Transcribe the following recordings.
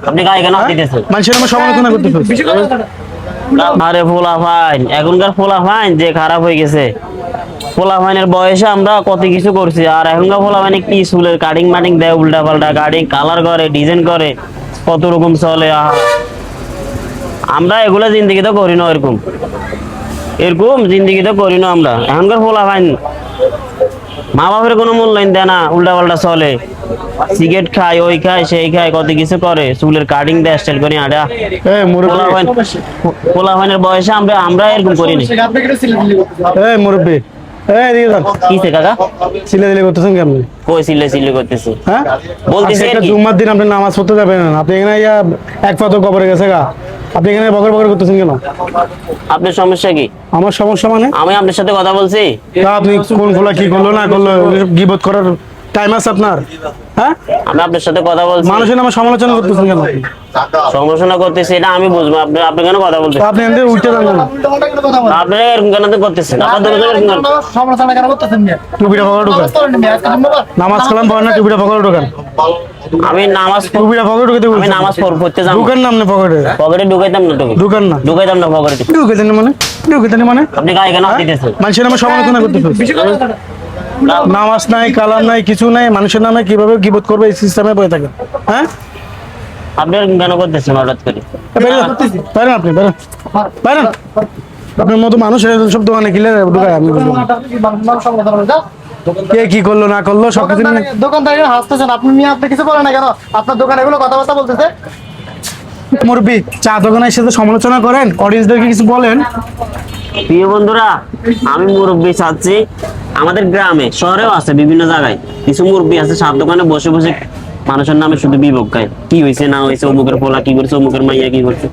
আপনি গায়ে কেন দিতেছেন? মানুষের আমার সমালোচনা করতেছে। আরে পোলা ফাইন, এখনকার পোলা ফাইন যে খারাপ হয়ে গেছে। পোলা ফাইনের বয়সে আমরা কত কিছু করছি, আর এখনকার পোলা ফাইনে কি চুলের কাটিং মাটিং দেয়, উল্টা পাল্টা কাটিং কালার করে, ডিজাইন করে, কত রকম চলে। আমরা এগুলা জিন্দিগি তো করি না, এরকম এরকম জিন্দিগি তো করি না আমরা। এখনকার পোলা ফাইন মা বাপের কোনো মূল্যায়ন দেয় না, উল্টা পাল্টা চলে, সিগারেট খায়, ওই খায়, সেই খায়, কত কিছু করে, চুলের কাটিং দেয়, স্টাইল করে আডা। পোলা ফাইনের বয়সে আমরা এরকম করিনি। মুরব্বী কিসে কাকা সিলে করতেছেন কেমন? কই সিলে করতেছি? হ্যাঁ বলতেছি আর কি। জুম্মার দিন আপনি নামাজ পড়তে যাবেন না, আপনি এখানে এক পাথর কবরে গেছে গা, আপনি এখানে বকর বকর করতেছেন কেন? আপনার সমস্যা কি? আমার সমস্যা মানে আমি আপনার সাথে কথা বলছি। আপনি কোন ফোলা কি করলো না করলো গিবত করার টাইম আছে আপনার? হ্যাঁ আমি আপনার সাথে কথা বলছি। মানুষের নামে সমালোচনা করতেছেন কেন? সমালোচনা করতেছি এটা আমি বুঝবো, আপনি কেন কথা বলতেছেন? আপনি এখান থেকে উঠতে যান না, আপনারা এরকম কেন করতেছেন? আপনাদের সমালোচনা কেন করতেছেন? টুপিটা পকেটে ঢোকান, নামাজ কালাম পড়েন না, টুপিটা পকেটে ঢোকান। আমি নামাজ টুপিটা পকেটে ঢুকাতে আমি বলছি, নামাজ পড়তে যাব। ঢুকান না আপনি পকেটে ঢুকাইতাম না, ঢুকান না, ঢুকাইতাম না পকেটে। ঢুকাইতেন মানে আপনি গায়ে কেন দিতেছেন? মানুষের নামে সমালোচনা করতেছে। নামাজ নাই, কালাম নাই, কিছু নাই, মানুষের নামে কিভাবে গিবত করবে এই সিস্টেমে বয়ে থাকে। হ্যাঁ আপনি এরকম কেন করতেছেন হঠাৎ করে? বাইরেন আপনি, বাইরেন। আপনার মতো মানুষ সব দোকানে কিলে ঢুকায়, আমি বুঝবো না। কে কি করলো না করলো সবকিছু দোকানদার হাসতেছেন আপনি, আপনি কিছু বলেন না কেন? আপনার দোকানে এগুলো কথাবার্তা বলতেছে। মুরব্বি চা দোকানের সাথে সমালোচনা করেন, অডিয়েন্সদেরকে কিছু বলেন। প্রিয় বন্ধুরা, আমি মুরব্বি চাচ্ছি আমাদের গ্রামে শহরেও আছে, বিভিন্ন জায়গায় কিছু মুরব্বি আছে সাত দোকানে বসে বসে মানুষের নামে শুধু বিভোগ গায়, কি হয়েছে না হয়েছে, অমুকের পোলা কি করছে, অমুকের মাইয়া কি করছে।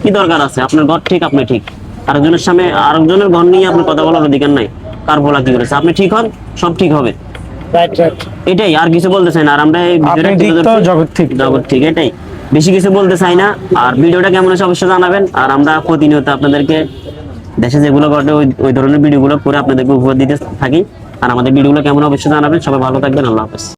কি দরকার আছে? আপনার ঘর ঠিক, আপনি ঠিক, আরেকজনের সামনে আরেকজনের ঘর নিয়ে আপনি কথা বলার অধিকার নাই। কার পোলা কি করেছে, আপনি ঠিক হন, সব ঠিক হবে। এটাই, আর কিছু বলতে চাই না। আর আমরা এই জগৎ ঠিক, এটাই, বেশি কিছু বলতে চাই না। আর ভিডিওটা কেমন হয়েছে অবশ্যই জানাবেন। আর আমরা প্রতিনিয়ত আপনাদেরকে দেশে যেগুলো ঘটে ওই ধরনের ভিডিওগুলো করে আপনাদেরকে উপহার দিতে থাকি। আর আমাদের ভিডিওগুলো কেমন অবশ্যই জানাবেন। সবাই ভালো থাকবেন, আল্লাহ হাফেজ।